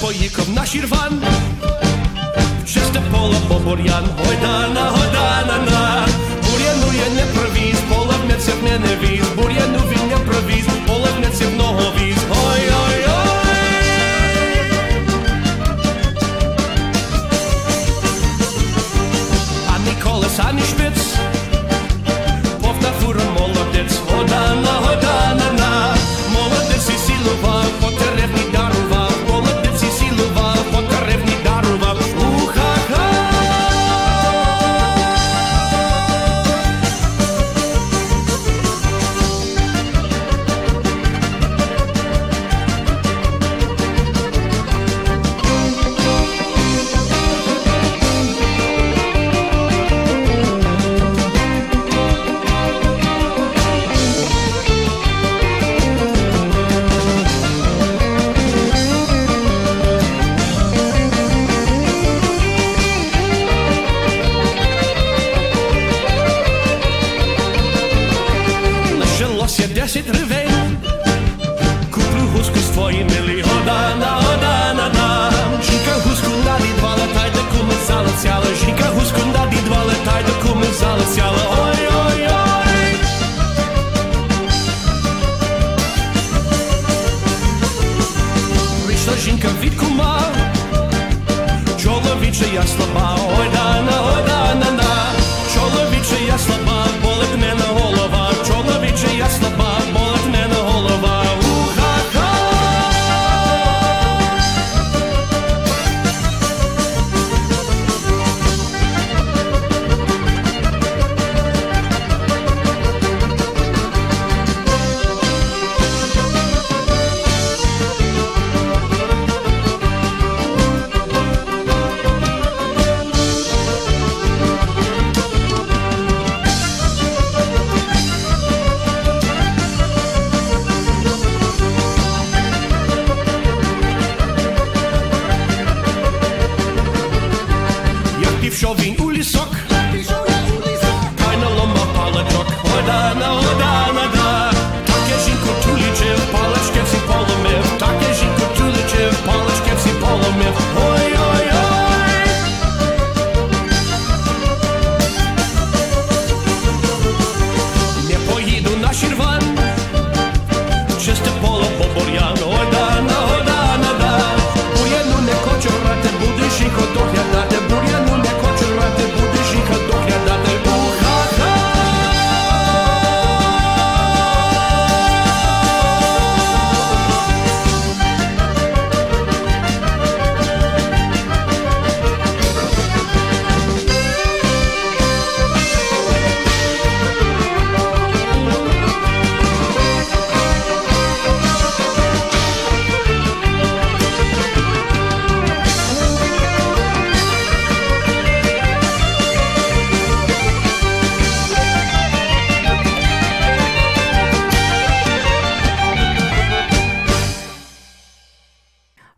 поїхав на Шірван, в чисте поле по бур'ян. Гойдана, гойдана-на, бур'яну я не провіз, поле в м'яців не віз, бур'яну він не провіз, поле в м'яців много віз. Ой-ой-ой. Ані колес, ані шпиц, повна фура молодець. Гойдана, гойдана-на, молодець і сілував, по деревні дарував, молодець і сілував, по деревні дарував. Уха-ха. Нашелося 10 гривень, куплю гуску з твої милі. Годана, годана-на, жінка гуску надідвала, та й до куми залицяла. Жінка гуску надідвала, та й до куми залицяла. Ой-ой-ой. Прийшла жінка від кума, чоловіче я слаба. Ой, дана, ой, дана-на, чоловіче я слаба, болить мене голова. Чоловіче я слаба, болить мене голова. Уха-ха. Пішов він у лісок, та й наломав паличок. Годана, годана-да, так я жінку тулічив, палички всі поломив. Так я жінку тулічив, палички всі поломив. Ой-ой-ой. Не поїду на Шірван, чисте поле по бур'ян. Годана, годана-да, бур'яну не хочу рати, буде жінку доглядати. Бур'яну не хочу рати, буде жінка доглядати. Уха-ха.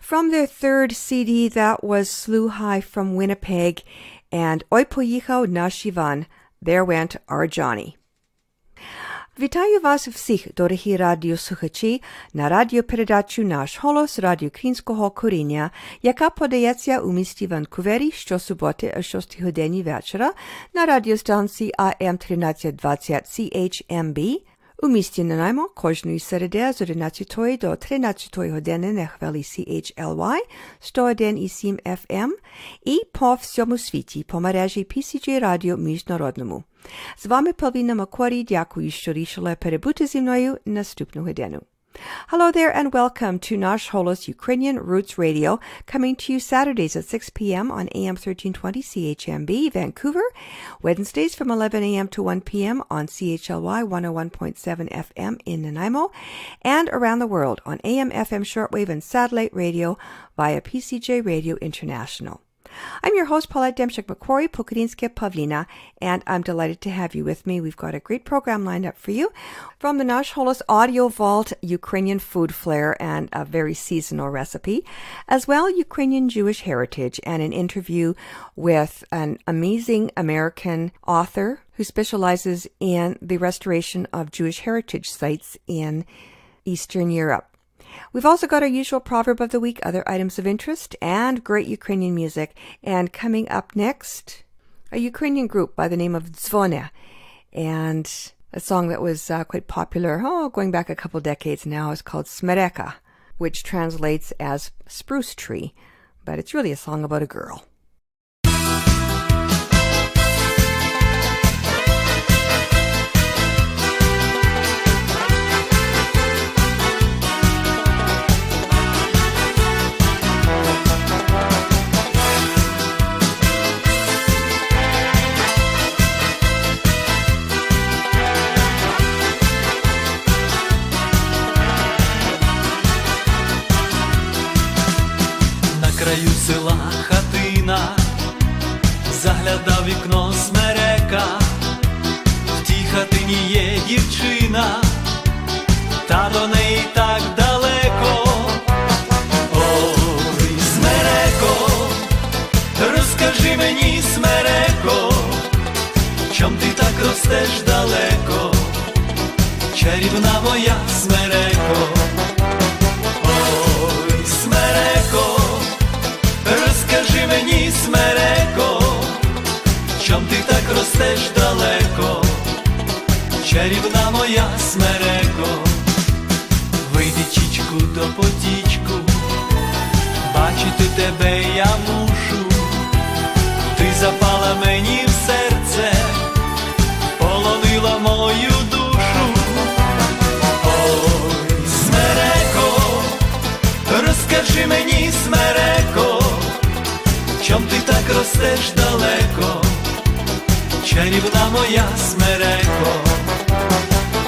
From their third CD, that was Slew High from Winnipeg, and Oj poїхав на Шіван, There Went Our Johnny. Вітаю вас всіх, дорогі радіослухачі, на радіопередачу «Наш Холос» радіо українського коріння, яка подається у місті Ванкувері щосуботи о 6 годині вечора на радіостанції AM 1320 CHMB, у місті Nanaimo кожної середи з 11 до 13 години на хвилі CHLY 101,7 FM і по всьому світі по мережі PCJ Радіо Міжнародному. З вами Павліна Макорі, дякую, що рішили перебути зі мною наступну годину. Hello there and welcome to Nash Holos Ukrainian Roots Radio, coming to you Saturdays at 6 p.m. on AM 1320 CHMB, Vancouver, Wednesdays from 11 a.m. to 1 p.m. on CHLY 101.7 FM in Nanaimo, and around the world on AM, FM shortwave and satellite radio via PCJ Radio International. I'm your host, Paulette Demchik-McQuarrie, Pokrinske Pavlina, and I'm delighted to have you with me. We've got a great program lined up for you. From the Nash Holos Audio Vault, Ukrainian food flair and a very seasonal recipe, as well Ukrainian Jewish heritage and an interview with an amazing American author who specializes in the restoration of Jewish heritage sites in Eastern Europe. We've also got our usual proverb of the week, other items of interest, and great Ukrainian music. And coming up next, a Ukrainian group by the name of Dzvone, and a song that was quite popular, going back a couple decades now, is called Smereka, which translates as spruce tree, but it's really a song about a girl. Краю села хатина, заглядав вікно смерека, в тій хатині є дівчина, та до неї так далеко. Ой, смереко, розкажи мені, смереко, чом ти так ростеш далеко, чарівна моя смереко. Ой, смереко, розкажи мені, смереко, чом ти так ростеш далеко, чарівна моя смереко. Вийди, чічку, до потічку, бачити тебе я мушу, ти запала мені в серце, полонила мою душу. Ой, смереко, розкажи мені, смереко, чом ти так ростеш далеко, чарівна моя смереко.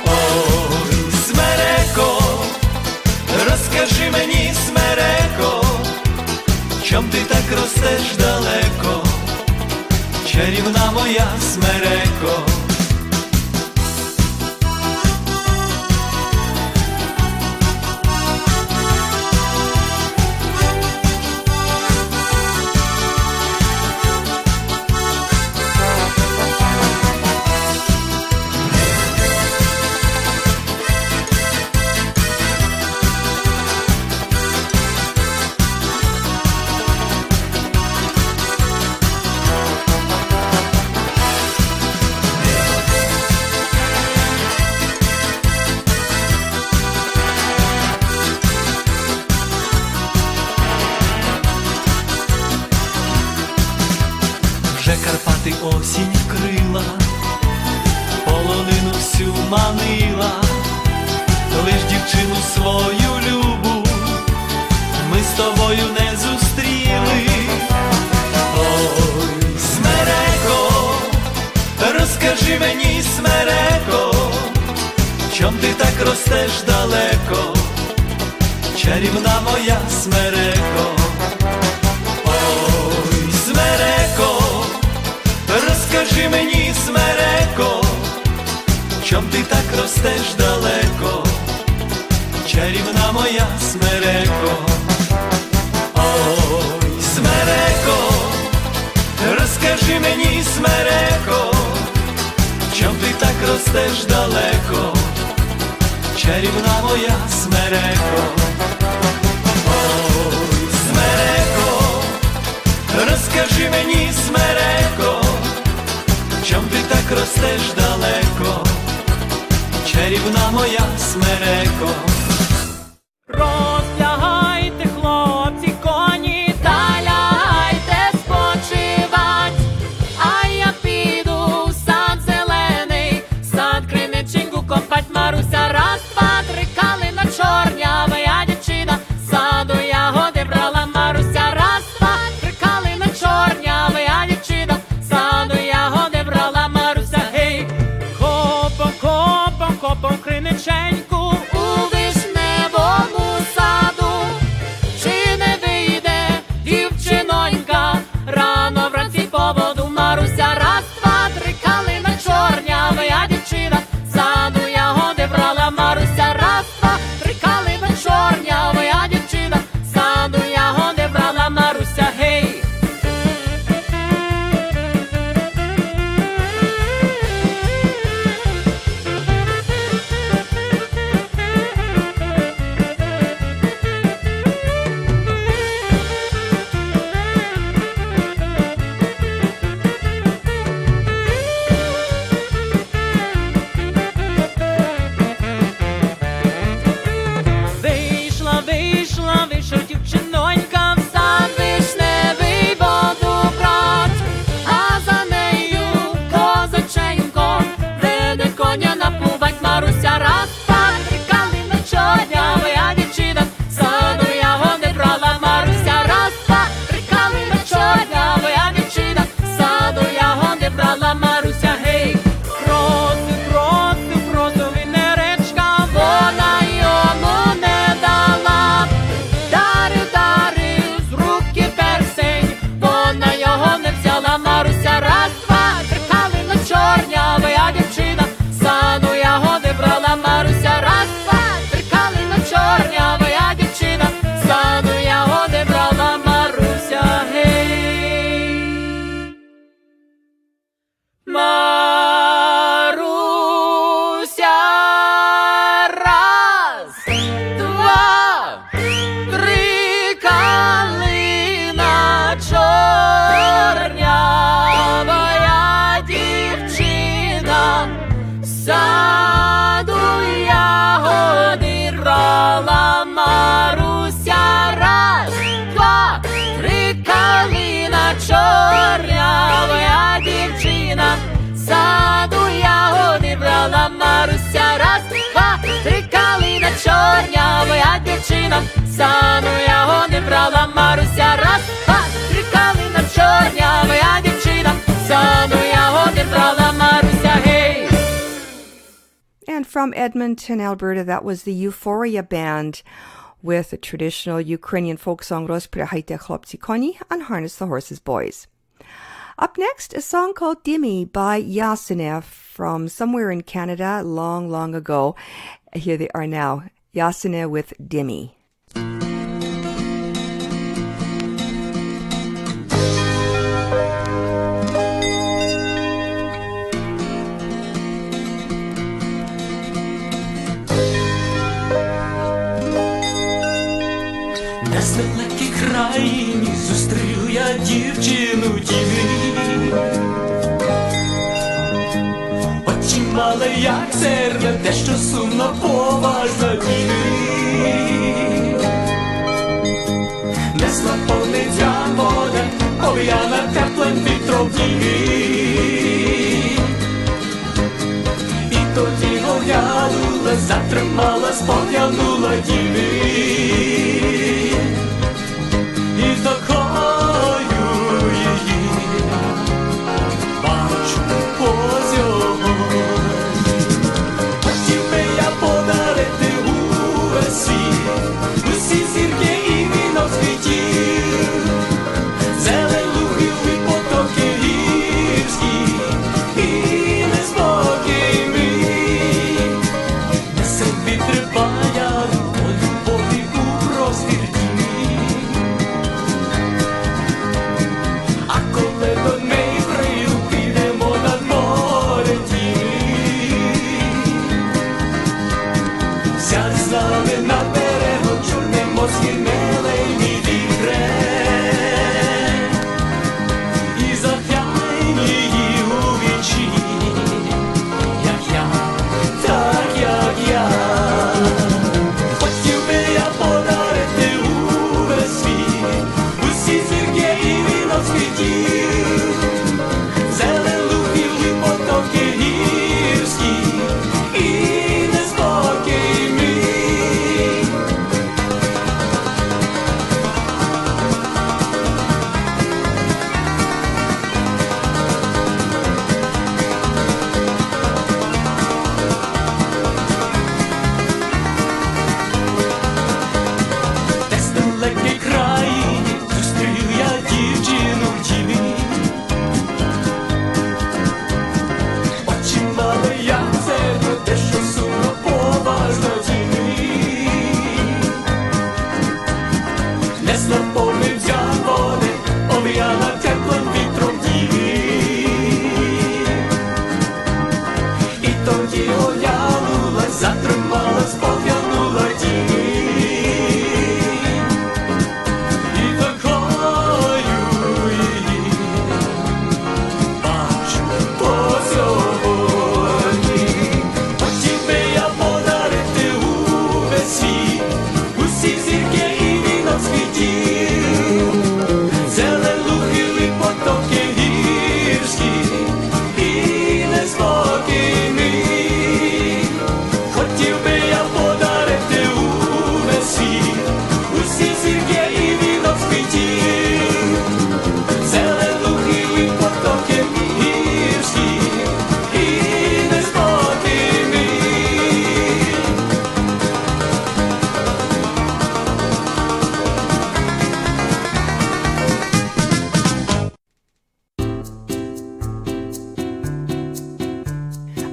Ой, смереко, розкажи мені, смереко, чом ти так ростеш далеко, чарівна моя смереко. Вже Карпати осінь крила, полонину всю манила, лиш дівчину свою любу ми з тобою не зустріли. Ой, смереко, розкажи мені, смереко, чом ти так ростеш далеко, чарівна моя смереко. Ой, смереко, розкажи мені, смереко, чом ти так ростеш далеко, чарівна моя смереко. Ой, смереко, розкажи мені, смереко, чом ти так ростеш далеко, чарівна моя смереко. Ой, смереко, розкажи мені, смереко, чом ти так ростеш далеко, чарівна моя смереко. Роздягайте, хлопці, коні, та лягайте спочивать, а я піду в сад зелений, сад криниченьку копать. Маруся, раз, два, три, калина чорнява, я дівчина, саду ягоди брала. Маруся, раз, два, три, калина чорнява, я дівчина, саду ягоди брала. Маруся, гей, чорнявая дівчина, сану його не брала Маруся. Раз, два, три калина, чорнявая дівчина, сану його не брала Маруся, гей. And from Edmonton, Alberta, that was the Euphoria Band with a traditional Ukrainian folk song Rozprihajte Chlopci Koni and Harness the Horses Boys. Up next, a song called Dimmy by Yasenev from somewhere in Canada long, long ago. Here they are now, Yasenev with Dimmy. Десь на далекій країні зустрів я дівчину Дімі. Очі мали, як серне, дещо сумно поважна Дімі. Несла повниця вода, овіяна теплим вітром Дімі. І тоді оглянула, затримала, споглянула Дімі. І такою її бачу позьомою. Хотів би я подарити увесь світ, усі зірки і вінок світів, зелень лугів і потоки гірські, і неспокій мій. Несе вітри баяну, о любові у простір.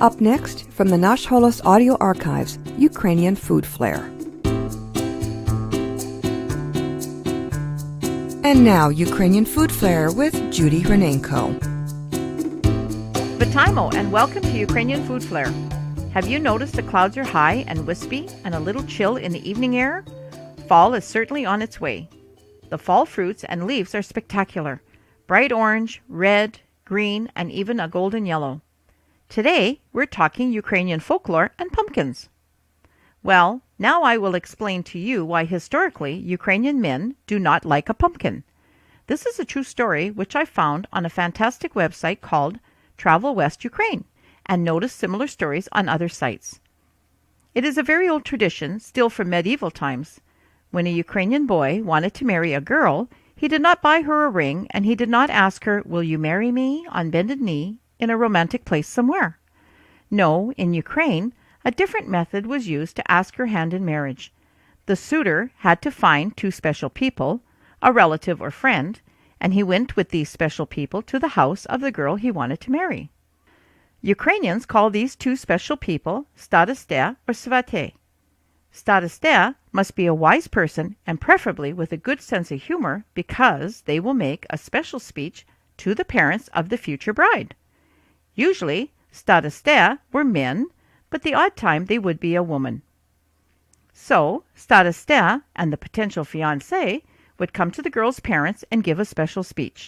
Up next, from the Nash Holos audio archives, Ukrainian Food Flair. And now, Ukrainian Food Flair with Judy Renenko. Vitaimo, and welcome to Ukrainian Food Flair. Have you noticed the clouds are high and wispy and a little chill in the evening air? Fall is certainly on its way. The fall fruits and leaves are spectacular. Bright orange, red, green, and even a golden yellow. Today, we're talking Ukrainian folklore and pumpkins. Well, now I will explain to you why historically Ukrainian men do not like a pumpkin. This is a true story which I found on a fantastic website called Travel West Ukraine, and noticed similar stories on other sites. It is a very old tradition, still from medieval times. When a Ukrainian boy wanted to marry a girl, he did not buy her a ring, and he did not ask her, "Will you marry me?" on bended knee in a romantic place somewhere. No, in Ukraine, a different method was used to ask her hand in marriage. The suitor had to find two special people, a relative or friend, and he went with these special people to the house of the girl he wanted to marry. Ukrainians call these two special people staroste or svate. Staroste must be a wise person and preferably with a good sense of humor because they will make a special speech to the parents of the future bride. Usually, staroste were men, but the odd time they would be a woman. So, staroste and the potential fiancé would come to the girl's parents and give a special speech.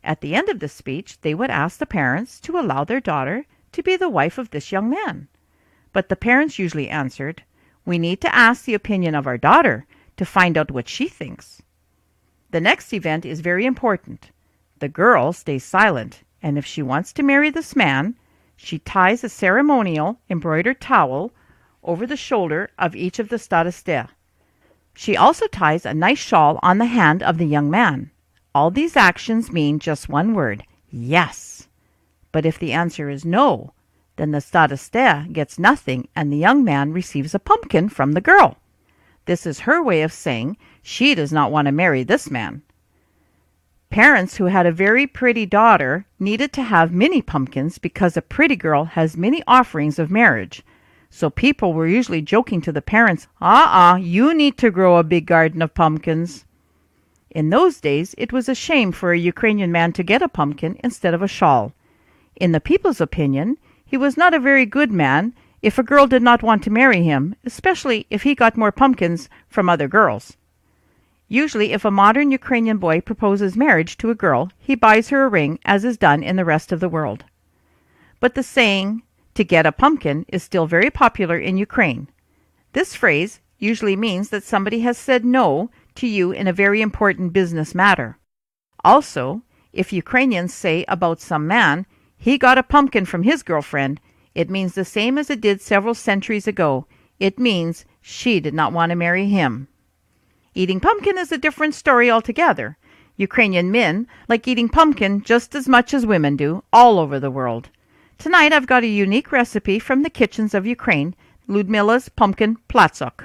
At the end of the speech, they would ask the parents to allow their daughter to be the wife of this young man. But the parents usually answered, "We need to ask the opinion of our daughter to find out what she thinks." The next event is very important. The girl stays silent, and if she wants to marry this man, she ties a ceremonial embroidered towel over the shoulder of each of the staroste. She also ties a nice shawl on the hand of the young man. All these actions mean just one word, yes. But if the answer is no, then the staroste gets nothing and the young man receives a pumpkin from the girl. This is her way of saying she does not want to marry this man. Parents who had a very pretty daughter needed to have many pumpkins because a pretty girl has many offerings of marriage. So people were usually joking to the parents, you need to grow a big garden of pumpkins. In those days, it was a shame for a Ukrainian man to get a pumpkin instead of a shawl. In the people's opinion, he was not a very good man if a girl did not want to marry him, especially if he got more pumpkins from other girls. Usually, if a modern Ukrainian boy proposes marriage to a girl, he buys her a ring, as is done in the rest of the world. But the saying, "to get a pumpkin," is still very popular in Ukraine. This phrase usually means that somebody has said no to you in a very important business matter. Also, if Ukrainians say about some man, "he got a pumpkin from his girlfriend," it means the same as it did several centuries ago. It means she did not want to marry him. Eating pumpkin is a different story altogether. Ukrainian men like eating pumpkin just as much as women do all over the world. Tonight I've got a unique recipe from the kitchens of Ukraine, Ludmila's Pumpkin Platsuk.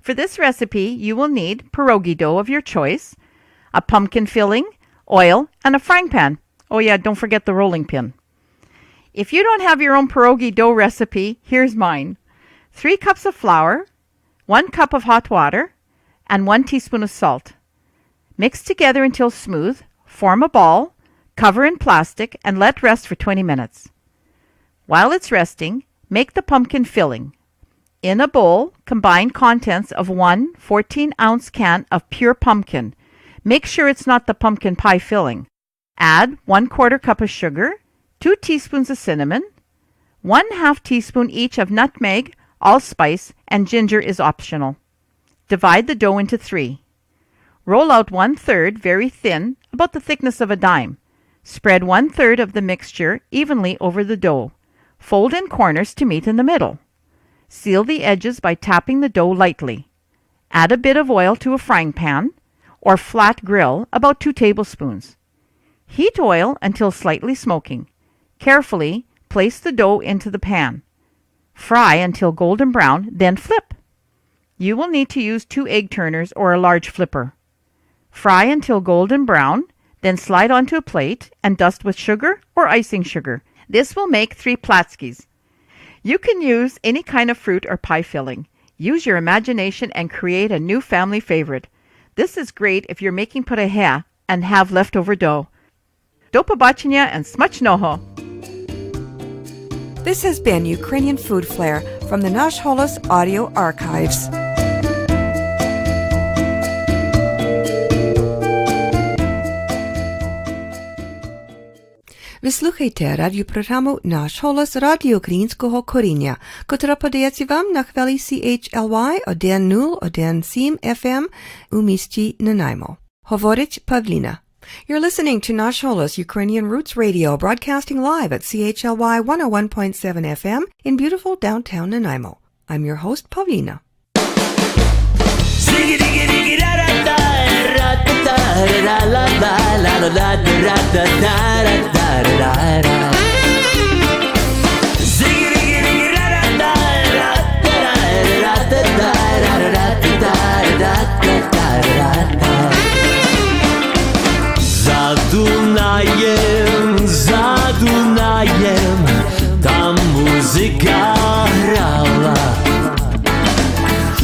For this recipe, you will need pierogi dough of your choice, a pumpkin filling, oil, and a frying pan. Oh yeah, don't forget the rolling pin. If you don't have your own pierogi dough recipe, here's mine. 3 cups of flour, 1 cup of hot water, and 1 teaspoon of salt. Mix together until smooth, form a ball, cover in plastic, and let rest for 20 minutes. While it's resting, make the pumpkin filling. In a bowl, combine contents of 1 14-ounce can of pure pumpkin. Make sure it's not the pumpkin pie filling. Add 1/4 cup of sugar, 2 teaspoons of cinnamon, 1/2 teaspoon each of nutmeg, allspice, and ginger is optional. Divide the dough into 3. Roll out 1/3 very thin, about the thickness of a dime. Spread 1/3 of the mixture evenly over the dough. Fold in corners to meet in the middle. Seal the edges by tapping the dough lightly. Add a bit of oil to a frying pan or flat grill, about 2 tablespoons. Heat oil until slightly smoking. Carefully place the dough into the pan. Fry until golden brown, then flip. You will need to use 2 egg turners or a large flipper. Fry until golden brown, then slide onto a plate and dust with sugar or icing sugar. This will make 3 platskis. You can use any kind of fruit or pie filling. Use your imagination and create a new family favorite. This is great if you're making pyrehea and have leftover dough. Do pobачення and smacznego! This has been Ukrainian Food Flair from the Nash Holos audio archives. Ви слухаєте радіопрограму «Наш голос» Радіо Українського коріння, котра подається вам на хвилі CHLY 101.7 FM у місті Nanaimo. Говорить Павліна. You're listening to Nash Holos Ukrainian Roots Radio, broadcasting live at CHLY 101.7 FM in beautiful downtown Nanaimo. I'm your host, Pavlina. За Дунаєм, там музика грала,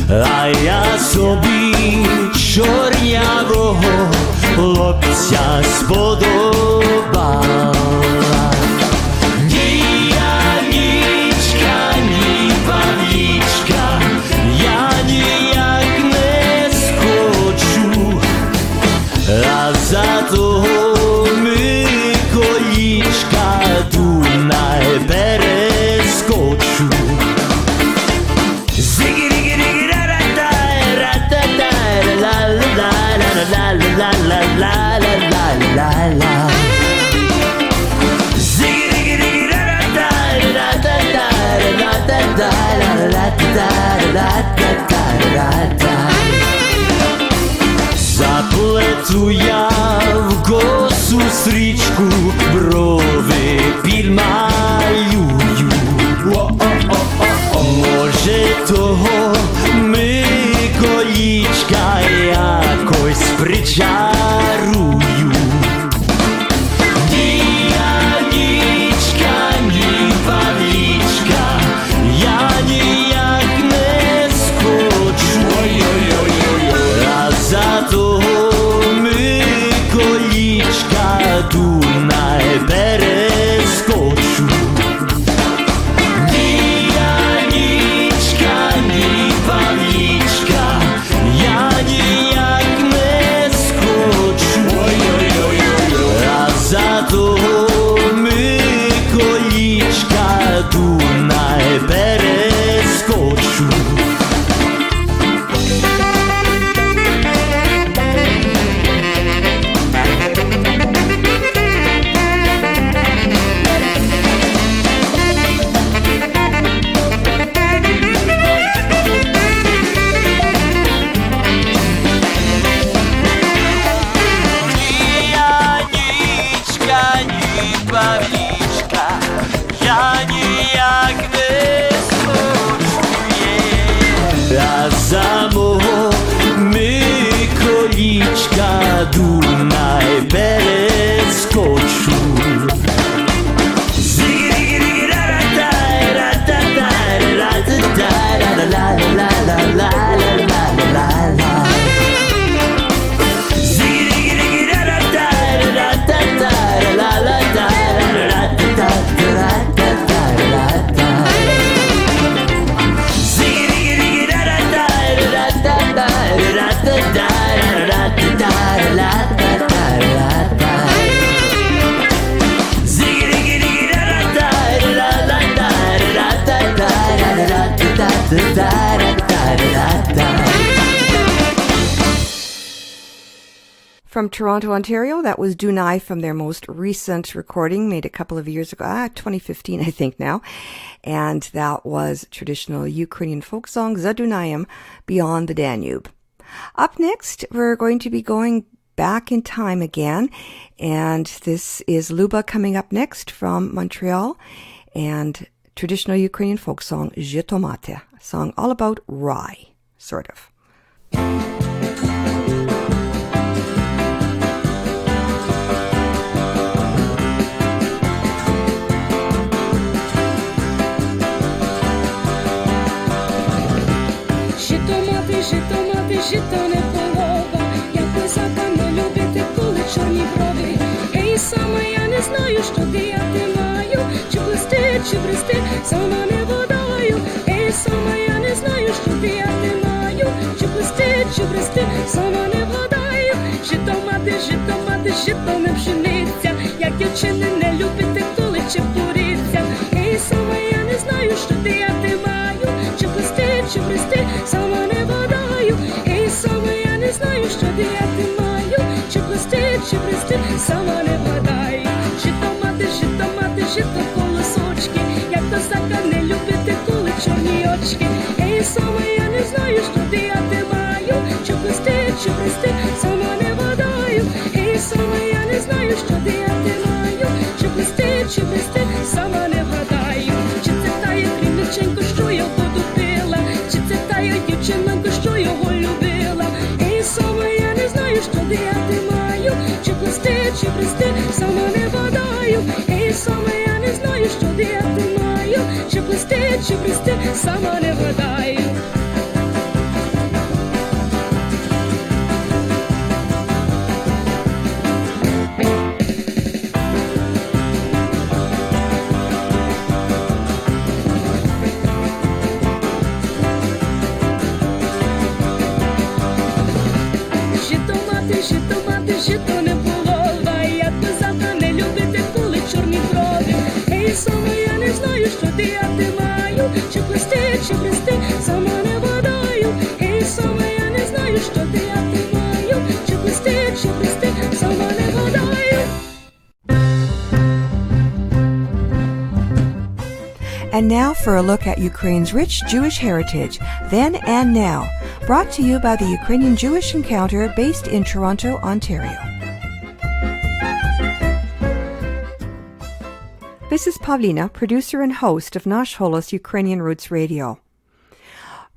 а я собі чорнявого хлопця сподобала. Ні Янічка, ні Павлічка, я ніяк не скочу, а за того Миколічка Дунай перескочу. Заплету я в косу стрічку, брови підмалюю. Може того Миколічка якось причарую. Ні Янічка, ні Павлічка, я ніяк не скочу, а за того Миколічка Дунай перескочу. За того Миколічка Дунай перескочу. Павлічка, я ніяк не скочу, а за мого Миколічка Дунай перескочу. From Toronto, Ontario, that was Dunai from their most recent recording made a couple of years ago, 2015, I think now. And that was traditional Ukrainian folk song, Za Dunayim, Beyond the Danube. Up next, we're going to be going back in time again. And this is Luba coming up next from Montreal. And traditional Ukrainian folk song, Zhitomate, a song all about rye, sort of. Жито не полова, як козака не любити, коли чорні брови. Ей, саме я не знаю, що діяти маю, чи плести, чи брести, сама не водою. Ей, саме я не знаю, що діяти маю, чи плести, чи брести, сама не водою. Жито мати, жито не пшениця, як дівчини не любити, коли чепуриться. Ей, саме я не знаю, що діяти маю, чи плести, чи брести, сама не водою. Саме я не знаю, що діяти маю, чи плести, чи брести, сама не вгадаю. Жито колосочки, як козака не любити, коли чорні очки. брести, сама не вгадаю. Ей, сама я не знаю, що діяти маю. Чи брести, сама не вгадаю. Чи це тає кріниченько, що його допила, чи це тає дівчинонько, що його любила. Ей, сама я не знаю, що діяти маю. Чи брести, сама не вгадаю. Ей, сама я не знаю, що діяти маю. Чи брести, сама не вгадаю. Жито не полова, як би завтра не любити, коли чорні брови. Ей, сама я не знаю, що діяти маю. Чи брести, сама не вгадаю. Ей, сама я не знаю, що діяти маю. Чи брести, сама не вгадаю. And now for a look at Ukraine's rich Jewish heritage, then and now, brought to you by the Ukrainian Jewish Encounter based in Toronto, Ontario. This is Pavlina, producer and host of Nash Holos Ukrainian Roots Radio.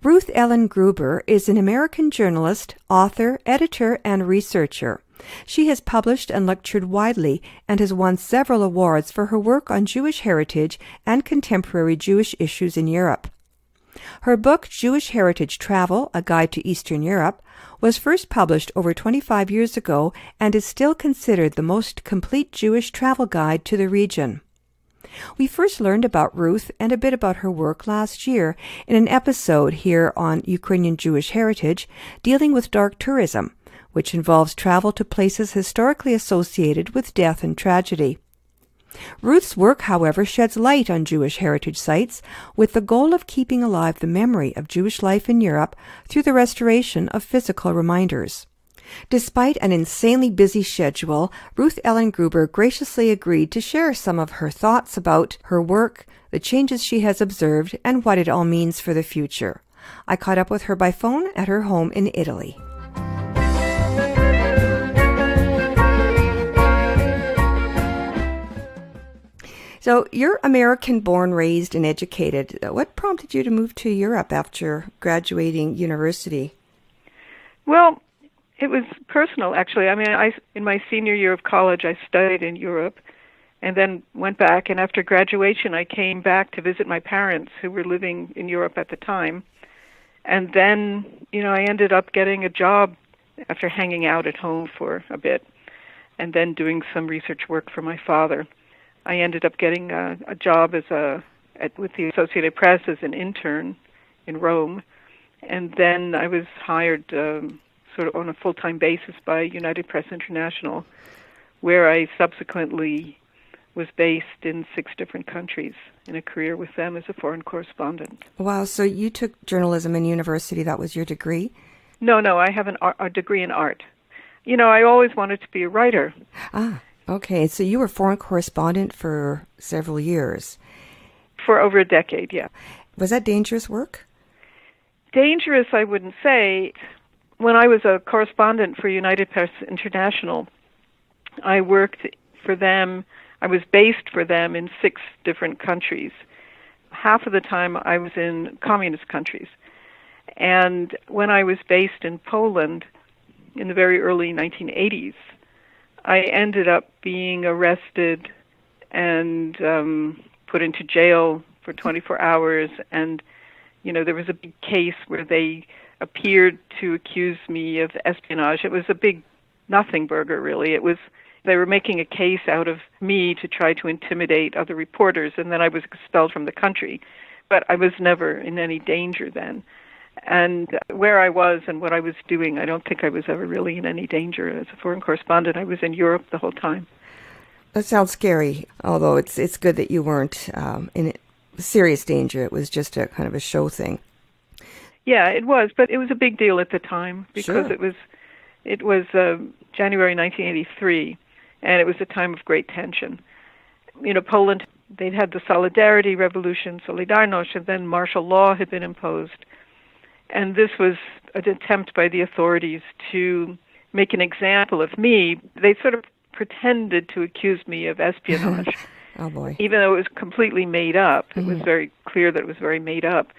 Ruth Ellen Gruber is an American journalist, author, editor, and researcher. She has published and lectured widely and has won several awards for her work on Jewish heritage and contemporary Jewish issues in Europe. Her book, Jewish Heritage Travel, A Guide to Eastern Europe, was first published over 25 years ago and is still considered the most complete Jewish travel guide to the region. We first learned about Ruth and a bit about her work last year in an episode here on Ukrainian Jewish Heritage dealing with dark tourism, which involves travel to places historically associated with death and tragedy. Ruth's work, however, sheds light on Jewish heritage sites with the goal of keeping alive the memory of Jewish life in Europe through the restoration of physical reminders. Despite an insanely busy schedule, Ruth Ellen Gruber graciously agreed to share some of her thoughts about her work, the changes she has observed, and what it all means for the future. I caught up with her by phone at her home in Italy. So you're American born, raised, and educated. What prompted you to move to Europe after graduating university? Well, it was personal, actually. I mean, in my senior year of college, I studied in Europe and then went back. And after graduation, I came back to visit my parents who were living in Europe at the time. And then, I ended up getting a job after hanging out at home for a bit and then doing some research work for my father. I ended up getting a job with the Associated Press as an intern in Rome, and then I was hired sort of on a full-time basis by United Press International, where I subsequently was based in 6 different countries in a career with them as a foreign correspondent. Wow, so you took journalism in university, that was your degree? No, I have a degree in art. I always wanted to be a writer. Ah. Okay, so you were foreign correspondent for several years. For over a decade, yeah. Was that dangerous work? Dangerous, I wouldn't say. When I was a correspondent for United Press International, I worked for them, I was based for them in 6 different countries. Half of the time I was in communist countries. And when I was based in Poland in the very early 1980s, I ended up being arrested and put into jail for 24 hours. And, there was a big case where they appeared to accuse me of espionage. It was a big nothing burger, really. They were making a case out of me to try to intimidate other reporters, and then I was expelled from the country. But I was never in any danger then. And where I was and what I was doing, I don't think I was ever really in any danger. As a foreign correspondent, I was in Europe the whole time. That sounds scary, although it's good that you weren't in serious danger. It was just a kind of a show thing. Yeah, it was, but it was a big deal at the time because Sure. it was January 1983, and it was a time of great tension. Poland, they'd had the Solidarity Revolution, Solidarność, and then martial law had been imposed. And this was an attempt by the authorities to make an example of me. They sort of pretended to accuse me of espionage. Oh, boy. Even though it was completely made up. It was very clear that it was very made up.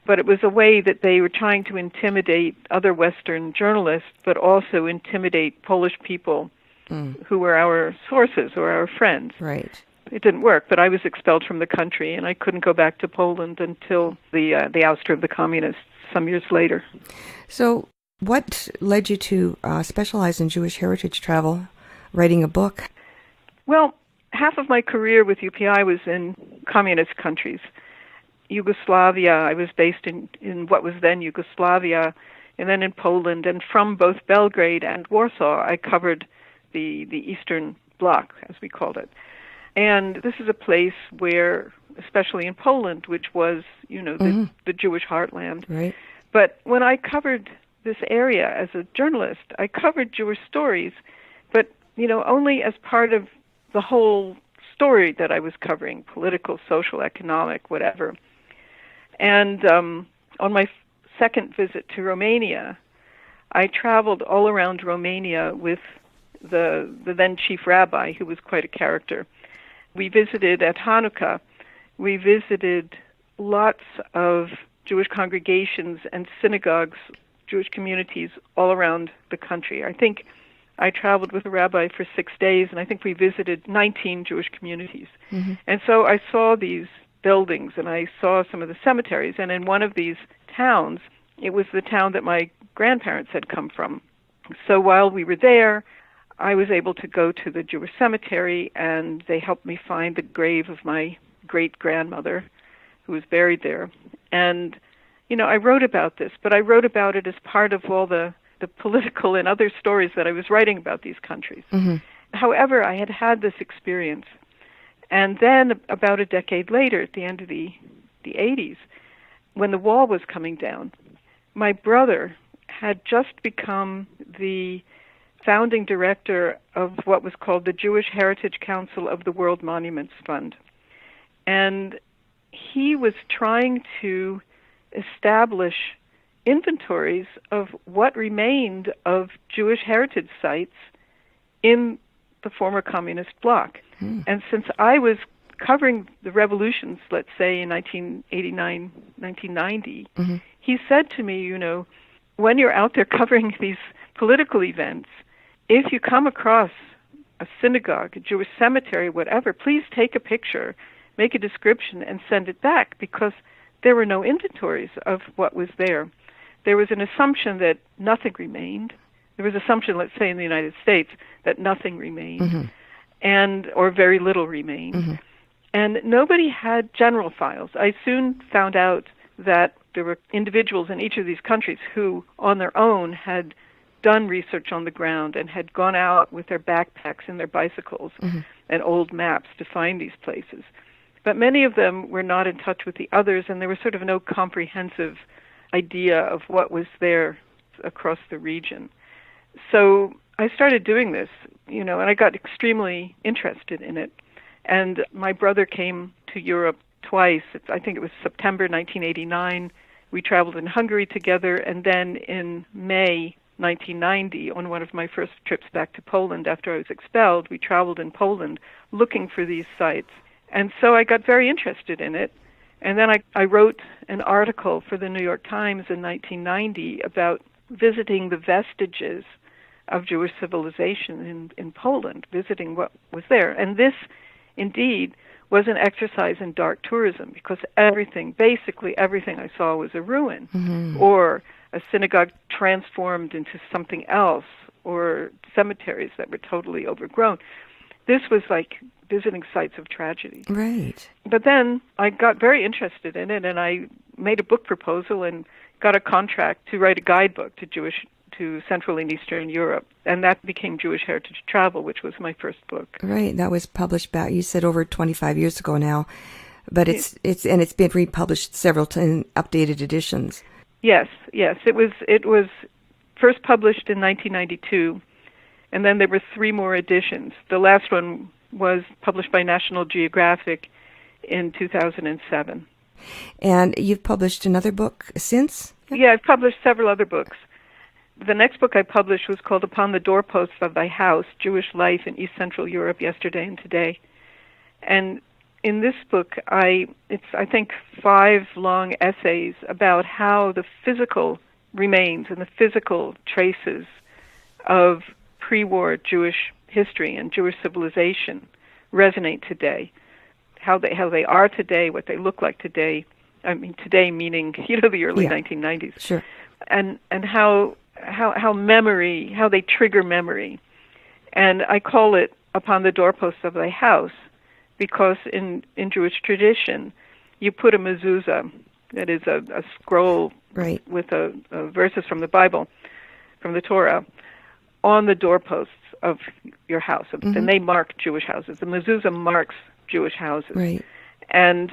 But it was a way that they were trying to intimidate other Western journalists, but also intimidate Polish people who were our sources or our friends. Right. It didn't work, but I was expelled from the country, and I couldn't go back to Poland until the ouster of the communists some years later. So what led you to specialize in Jewish heritage travel, writing a book? Well, half of my career with UPI was in communist countries. Yugoslavia, I was based in what was then Yugoslavia, and then in Poland, and from both Belgrade and Warsaw, I covered the Eastern Bloc, as we called it. And this is a place where, especially in Poland, which was, the Jewish heartland. Right. But when I covered this area as a journalist, I covered Jewish stories, but, only as part of the whole story that I was covering, political, social, economic, whatever. And on my second visit to Romania, I traveled all around Romania with the then chief rabbi, who was quite a character. We visited at Hanukkah. We visited lots of Jewish congregations and synagogues, Jewish communities all around the country. I think I traveled with a rabbi for 6 days, and I think we visited 19 Jewish communities. And so I saw these buildings, and I saw some of the cemeteries. And in one of these towns, it was the town that my grandparents had come from. So while we were there, I was able to go to the Jewish cemetery, and they helped me find the grave of my great-grandmother, who was buried there. And, I wrote about this, but I wrote about it as part of all the political and other stories that I was writing about these countries. However, I had had this experience. And then about a decade later, at the end of the 80s, when the wall was coming down, my brother had just become the founding director of what was called the Jewish Heritage Council of the World Monuments Fund. And he was trying to establish inventories of what remained of Jewish heritage sites in the former communist bloc. And since I was covering the revolutions, let's say in 1989, 1990, he said to me, when you're out there covering these political events, if you come across a synagogue, a Jewish cemetery, whatever, please take a picture, make a description, and send it back, because there were no inventories of what was there. There was an assumption that nothing remained. There was an assumption, let's say in the United States, that nothing remained, or very little remained. And nobody had general files. I soon found out that there were individuals in each of these countries who, on their own, had done research on the ground and had gone out with their backpacks and their bicycles and old maps to find these places. But many of them were not in touch with the others, and there was sort of no comprehensive idea of what was there across the region. So I started doing this, and I got extremely interested in it. And my brother came to Europe twice. I think it was September 1989. We traveled in Hungary together, and then in May 1990, on one of my first trips back to Poland after I was expelled, we traveled in Poland looking for these sites. And so I got very interested in it. And then I wrote an article for the New York Times in 1990 about visiting the vestiges of Jewish civilization in Poland, visiting what was there. And this, indeed, was an exercise in dark tourism, because basically everything I saw was a ruin, or a synagogue transformed into something else, or cemeteries that were totally overgrown. This was like visiting sites of tragedy. Right. But then I got very interested in it, and I made a book proposal and got a contract to write a guidebook to Central and Eastern Europe, and that became Jewish Heritage Travel, which was my first book. Right. That was published back, you said, over 25 years ago now, but it's been republished several in updated editions. Yes. It was first published in 1992, and then there were 3 more editions. The last one was published by National Geographic in 2007. And you've published another book since? Yeah, I've published several other books. The next book I published was called Upon the Doorposts of Thy House, Jewish Life in East Central Europe Yesterday and Today. And in this book, it's I think 5 long essays about how the physical remains and the physical traces of pre-war Jewish history and Jewish civilization resonate today. How they are today, what they look like today. I mean, today meaning the early 1990s. Sure. And how memory, how they trigger memory. And I call it Upon the Doorposts of Thy House, because in Jewish tradition, you put a mezuzah, that is a scroll with verses from the Bible, from the Torah, on the doorposts of your house. And they mark Jewish houses. The mezuzah marks Jewish houses. Right. And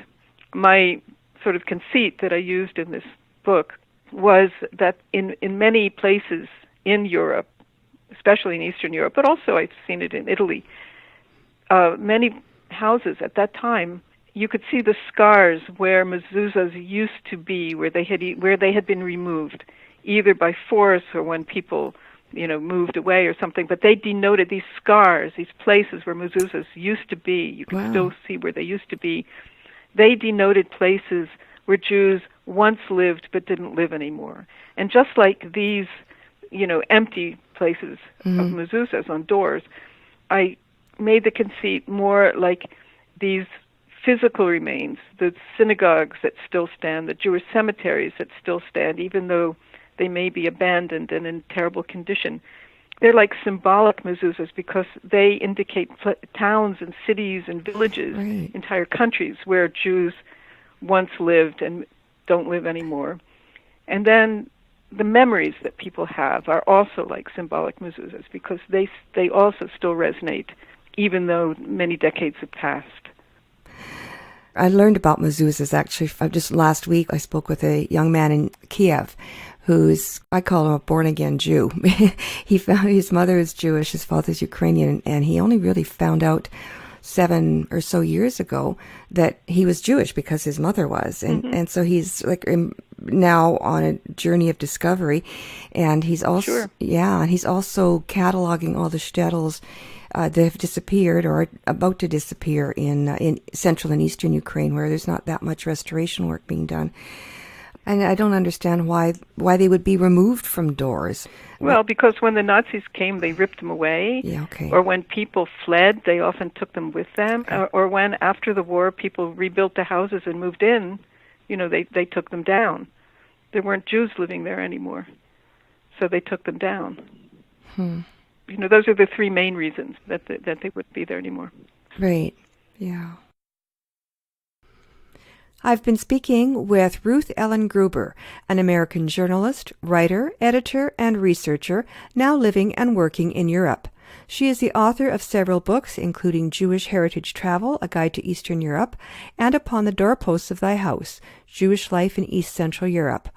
my sort of conceit that I used in this book was that in many places in Europe, especially in Eastern Europe, but also I've seen it in Italy, many houses at that time, you could see the scars where mezuzahs used to be, where they had been removed, either by force or when people, moved away or something. But they denoted these scars, these places where mezuzahs used to be. You can still see where they used to be. They denoted places where Jews once lived but didn't live anymore. And just like these, empty places of mezuzahs on doors, I made the conceit more like these physical remains, the synagogues that still stand, the Jewish cemeteries that still stand, even though they may be abandoned and in terrible condition. They're like symbolic mezuzahs because they indicate towns and cities and villages, entire countries where Jews once lived and don't live anymore. And then the memories that people have are also like symbolic mezuzahs because they also still resonate, even though many decades have passed. I learned about mezuzahs actually just last week. I spoke with a young man in Kiev who's, I call him a born-again Jew. He found his mother is Jewish, his father's Ukrainian, and he only really found out 7 or so years ago that he was Jewish because his mother was. And so he's like now on a journey of discovery. And he's also, and he's also cataloging all the shtetls that have disappeared or are about to disappear in central and eastern Ukraine, where there's not that much restoration work being done. And I don't understand why they would be removed from doors. Well, because when the Nazis came, they ripped them away. Yeah, okay. Or when people fled, they often took them with them. Or when, after the war, people rebuilt the houses and moved in, they took them down. There weren't Jews living there anymore, so they took them down. Those are the 3 main reasons that they wouldn't be there anymore. Right, yeah. I've been speaking with Ruth Ellen Gruber, an American journalist, writer, editor, and researcher now living and working in Europe. She is the author of several books, including Jewish Heritage Travel, A Guide to Eastern Europe, and Upon the Doorposts of Thy House, Jewish Life in East Central Europe.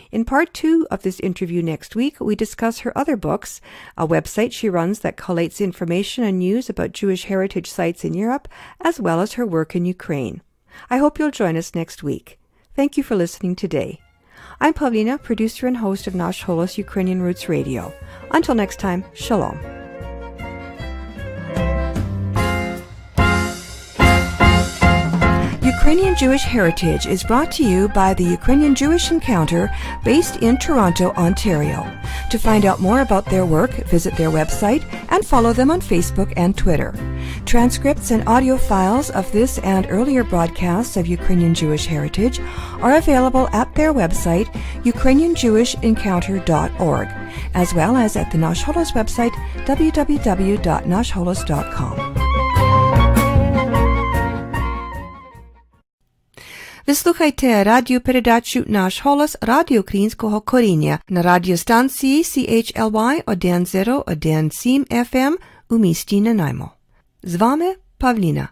In part 2 of this interview next week, we discuss her other books, a website she runs that collates information and news about Jewish heritage sites in Europe, as well as her work in Ukraine. I hope you'll join us next week. Thank you for listening today. I'm Pavlina, producer and host of Nash Holos Ukrainian Roots Radio. Until next time, shalom. Ukrainian Jewish Heritage is brought to you by the Ukrainian Jewish Encounter based in Toronto, Ontario. To find out more about their work, visit their website and follow them on Facebook and Twitter. Transcripts and audio files of this and earlier broadcasts of Ukrainian Jewish Heritage are available at their website, ukrainianjewishencounter.org, as well as at the Nash Holos website, www.nashholos.com. Ви слухайте радіопередачу «Наш голос» Радіо Українського коріння на радіостанції CHLY 1017 FM у місті Nanaimo. З вами Павліна.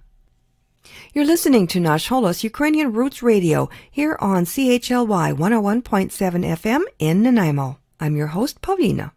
You're listening to Nash Holos Ukrainian Roots Radio here on CHLY 101.7 FM in Nanaimo. I'm your host, Pavlina.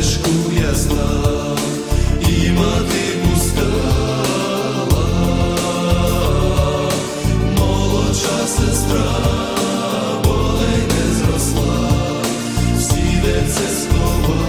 стежку я знав, і мати пускала, молодша сестра, болей не зросла, всі венце сховала.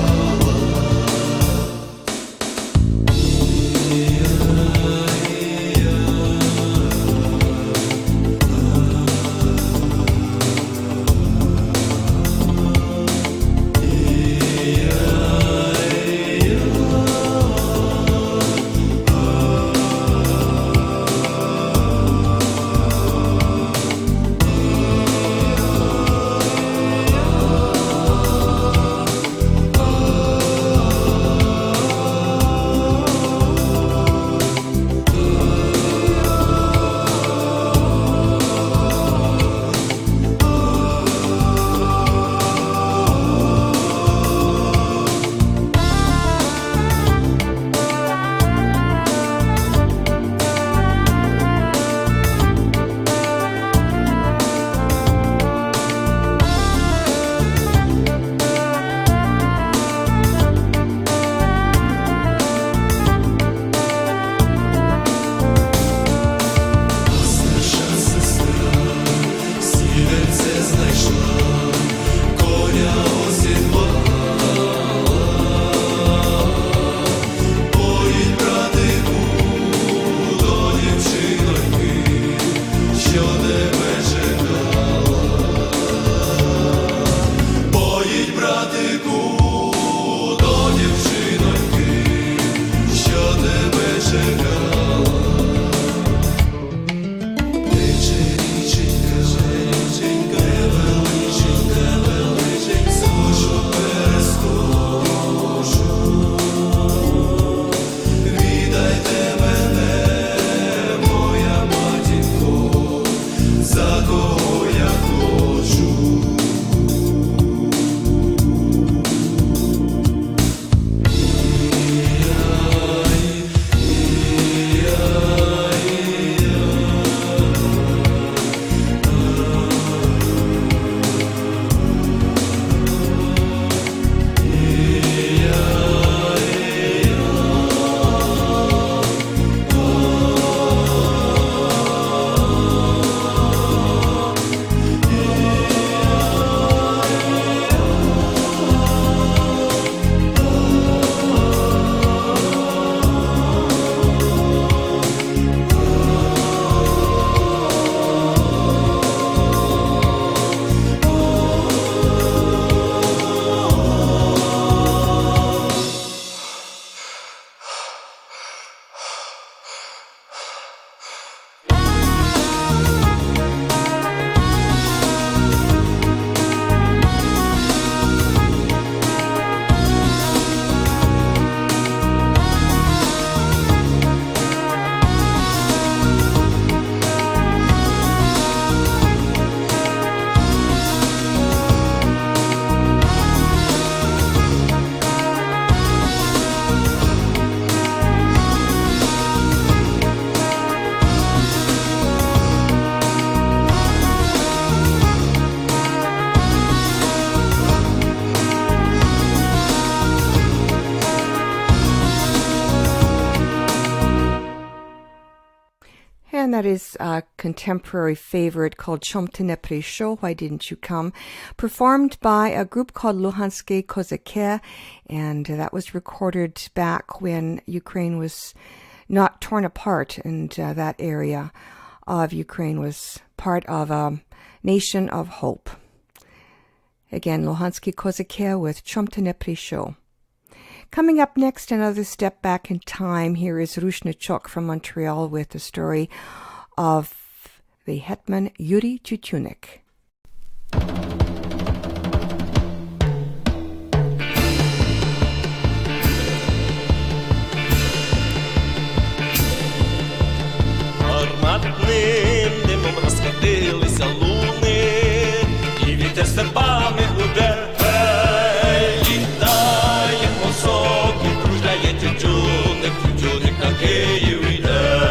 And that is a contemporary favorite called Chom Ty Neprišo, Why Didn't You Come, performed by a group called Luhanske Kozake, and that was recorded back when Ukraine was not torn apart, and that area of Ukraine was part of a nation of hope. Again, Luhanske Kozake with Chom Ty Neprišo. Coming up next, another step back in time. Here is Rushnachok from Montreal with the story of the hetman Yuri Tutunik. Гарматним димом розкотилися луни, і вітер серпами гуде. Київ іде.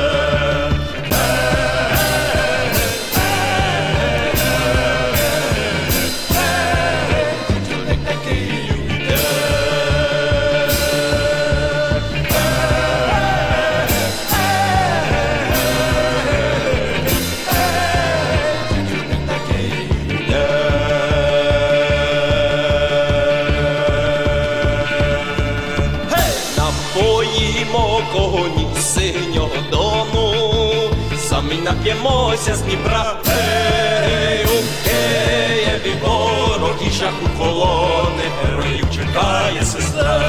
коні синього дому, самі нап'ємося з Дніпра. Гей, у Києві ворог і шаху колони, героїв чекає сестра.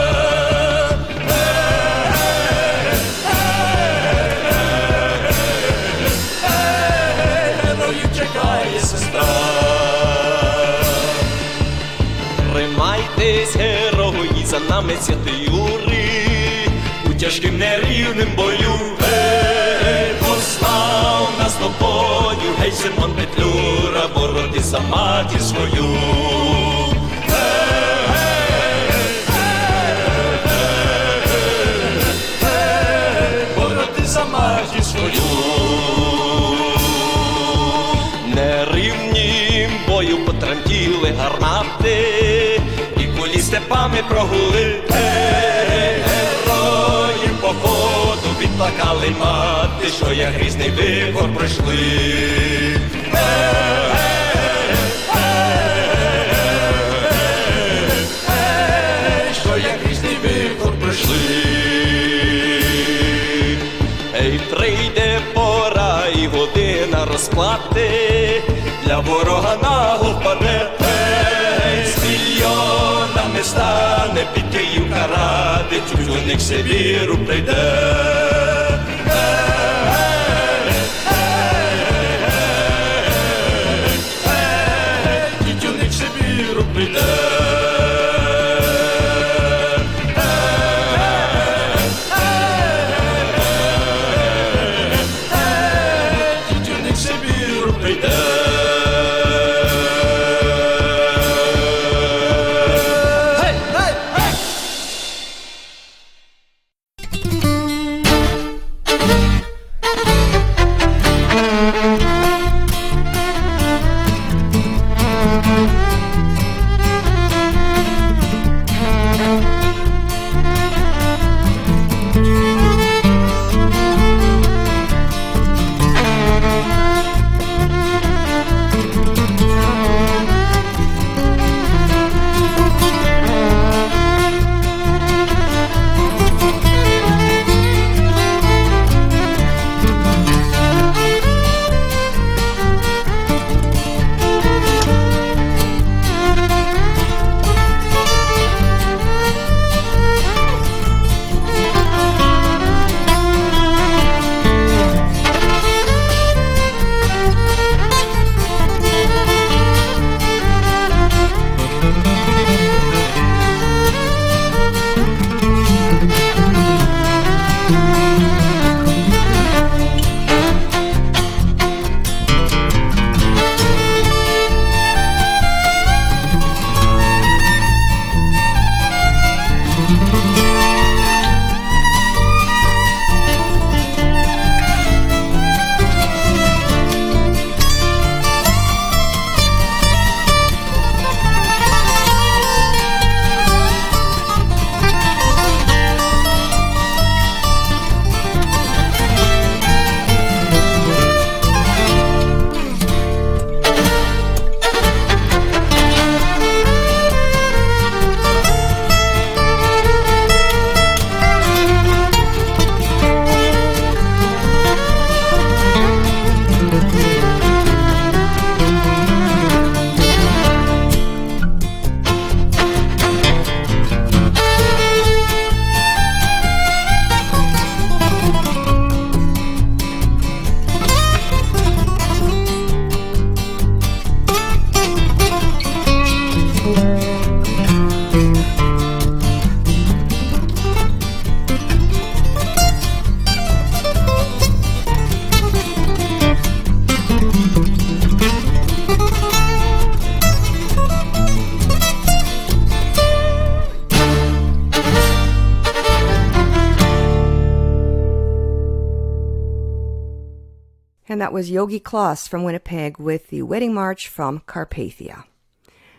Героїв чекає сестра. Тримайтесь, герої, за нами святий Юрій, у тяжким нерівним бою. Гей, постав нас тобою, гей, Симон Петлюра, бороти за матір свою. Бороти за матір свою. Нерівнім бою потремтіли гармати, і кулі степами прогули. Герої походу відплакали мати, що як грізний вихор пройшли. Що як грізний вихор пройшли. Ей, прийде пора і година розплати, для ворога нагло впаде. Ей, з мільйонами стане під Київ карати, тютюник Сибіру прийде. Тютюник Сибіру прийде. And that was Yogi Kloss from Winnipeg with the Wedding March from Carpathia.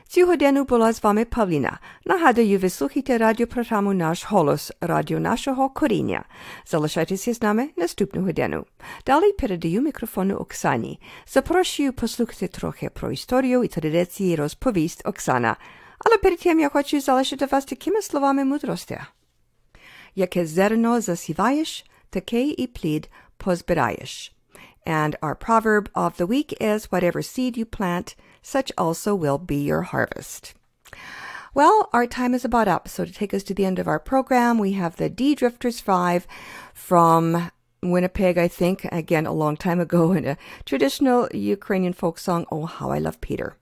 Цю годину була з вами Павліна. Нагадую, ви слухаєте радіопрограму «Наш голос», радіо нашого коріння. Залишайтеся з нами наступну годину. Далі передаю мікрофону Оксані. Запрошую послухати трохи про історію і традиції розповість Оксана. Але перед тим я хочу залишити вас такими словами мудрості. Jakie zerno zasiewaєш, taке I plід pozbираєш. And our proverb of the week is, whatever seed you plant, such also will be your harvest. Well, our time is about up, so to take us to the end of our program, we have the D Drifters 5 from Winnipeg, I think, again, a long time ago, in a traditional Ukrainian folk song, Oh, How I Love Peter.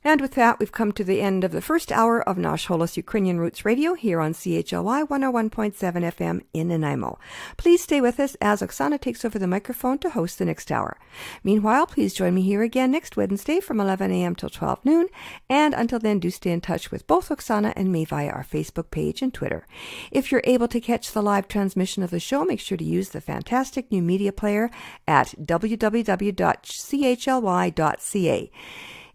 And with that, we've come to the end of the first hour of Nash Holos Ukrainian Roots Radio here on CHLY 101.7 FM in Nanaimo. Please stay with us as Oksana takes over the microphone to host the next hour. Meanwhile, please join me here again next Wednesday from 11 a.m. till 12 noon. And until then, do stay in touch with both Oksana and me via our Facebook page and Twitter. If you're able to catch the live transmission of the show, make sure to use the fantastic new media player at www.chly.ca.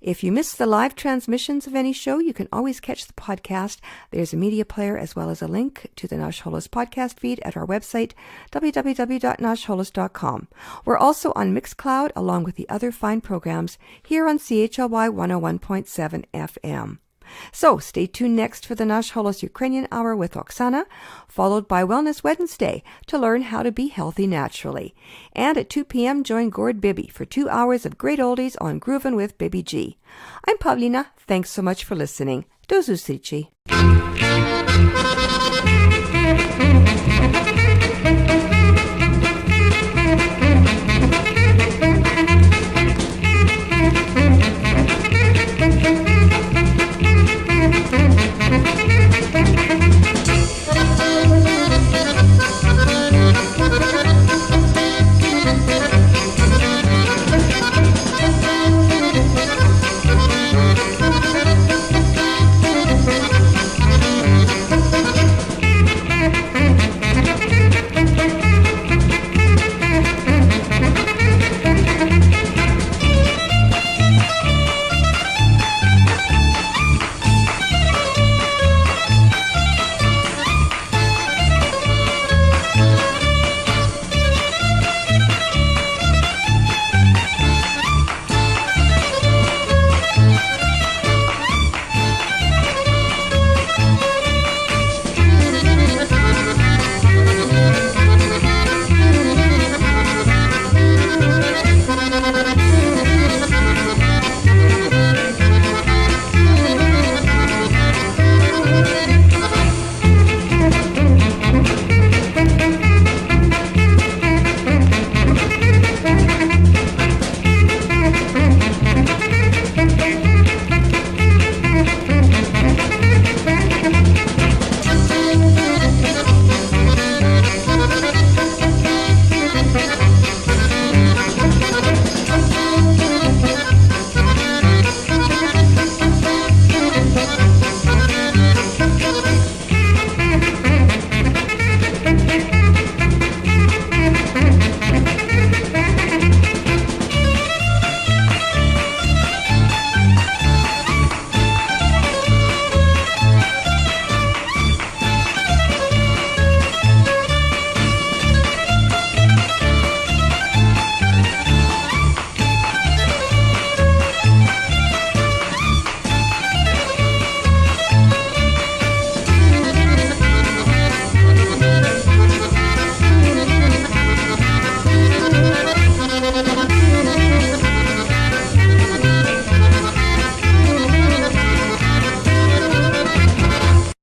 If you miss the live transmissions of any show, you can always catch the podcast. There's a media player as well as a link to the Nash Holos podcast feed at our website, www.nashholos.com. We're also on Mixcloud along with the other fine programs here on CHLY 101.7 FM. So stay tuned next for the Nash Holos Ukrainian Hour with Oksana, followed by Wellness Wednesday to learn how to be healthy naturally. And at 2 p.m., join Gord Bibby for 2 hours of great oldies on Groovin' with Bibby G. I'm Pavlina. Thanks so much for listening. Do zустрічі.